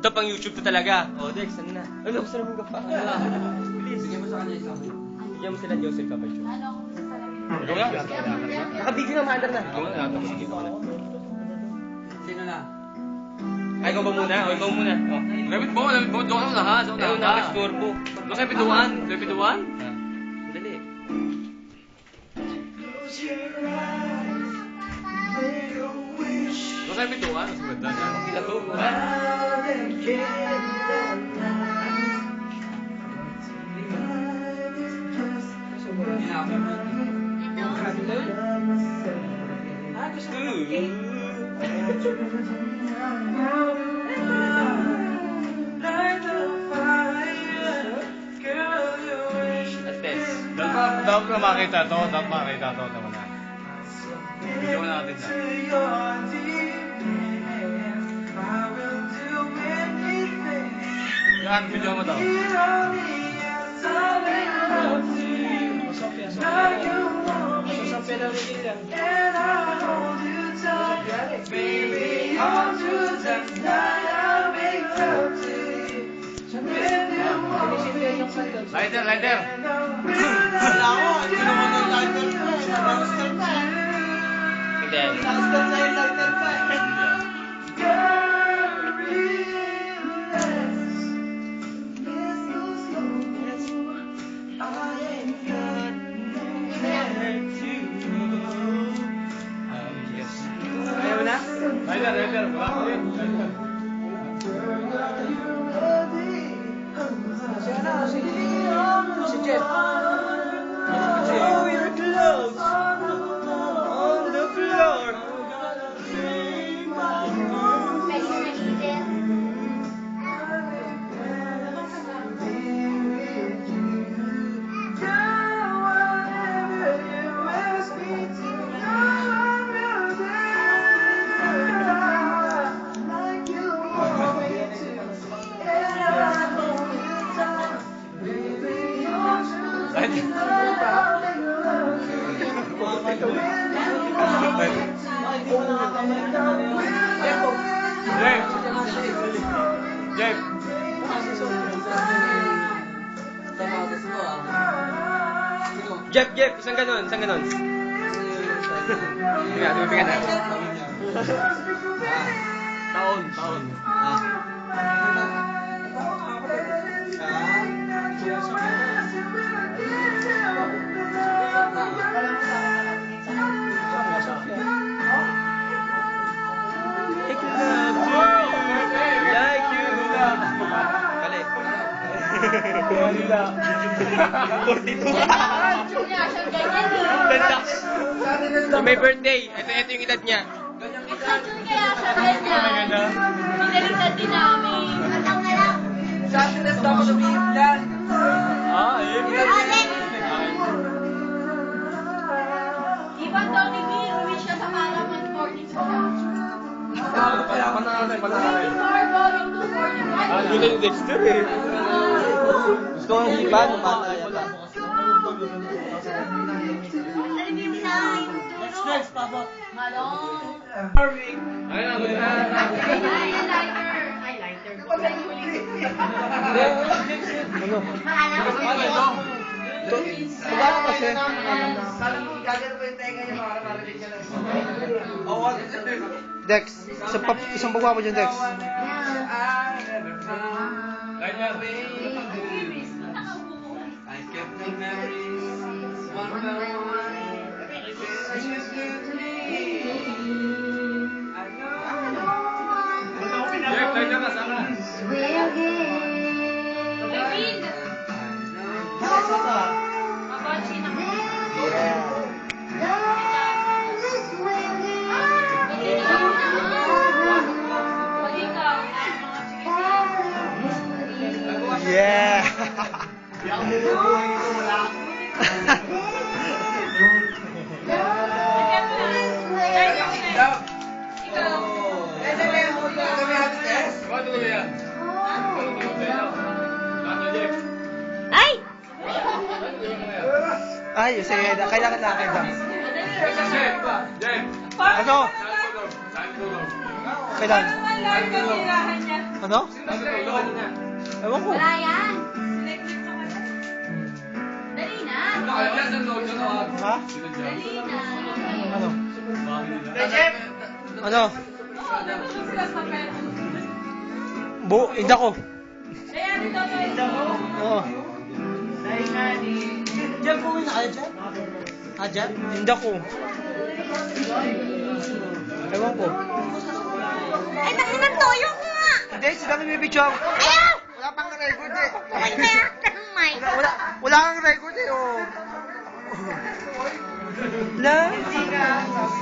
Ito pang YouTube to talaga. O, Dex, ano na? Ano, gusto naman ka pa? Please. Bigyan mo sa kanya isang. Bigyan mo sila Joseph Kapatyo. Ano ako sa salamin? Ikaw nga. Nakabigyo na, maandar na. Ikaw nga, tapos sige ka na. Sino na? Ay, ikaw ba muna? O, ikaw muna. O. Lamit mo. Doon ka na lahat. Ayaw na, nakastorbo. Doon kayo pintuan. Doon kayo pintuan. Dali. Doon kayo pintuan. Mas maganda niya. Ito. Dapat na makita to. Dapat makita to. Tama na. Video natin na. Yan, video mo to. Lighter, lighter. Wala ko, hindi naman yung lighter ko. Nakastart na eh. Hindi. Nakastart na yung lighter ko eh. Ayaw mo na? Lighter, lighter. Si Jeff. Throw your clothes on the floor. Medyo nag-itin. Jeff. Jeff, isang ganon, isang ganon. Sige, tumipigyan na. Taon. Like you. Balik. 42. Ganda. So, may birthday. Ito yung edad niya. Kaya siya ganyan. Pinalitan din namin. Matang na lang. Sa atin na dapat sabihin yan. Iban daw ni Bill, wish siya sa Malaman 42 siya. Panalo. 44 going to 45. Hindi na yung Dexter eh. Gusto ko ng hipan. Next, Papa. Malong. Ayun. Highlighter. Magkano kasi? Kala mo gagawin pa yung tenga niya para marinig ka lang. Dex, isang pagwa mo dyan, Dex. Lighter. I kept the memories one by one. As you give to me. I know. Jeff, lighter na sana. Yeah! Ay! Ay, sige, kailangan na. Jeff. Ano? Saan tulog? Kailan? Lord, kanirahan niya. Ano? Ewan ko. Wala yan. Sinective ka pala. Dali na. Ha? Dali na. Ano? Jeff! Ano? Oo, natulog sila sa pet. Inda ko. Kaya dito to. Oo. Diyan po na kayo dyan? Ah, dyan? Inda ko. Ewan ko. Ay, takin ng toyo ko nga. Hindi, sila nagbibidyo. Ayaw! Wala pang record eh. Ay, kaya ng mic. Wala kang record eh, oh. Love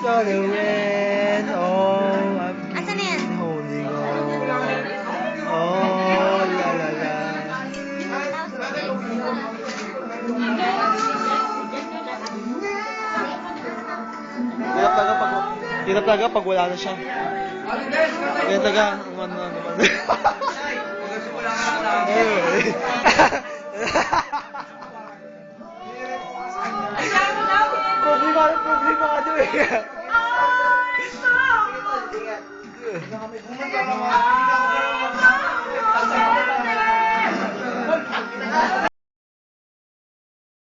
gonna win, oh, I'm Asan na yan? holding on. Oh, la la la. Hirap talaga pag wala na siya. Kaya talaga, ano naman. Wala ka lang. Problema ka doon eh. Oh, stop!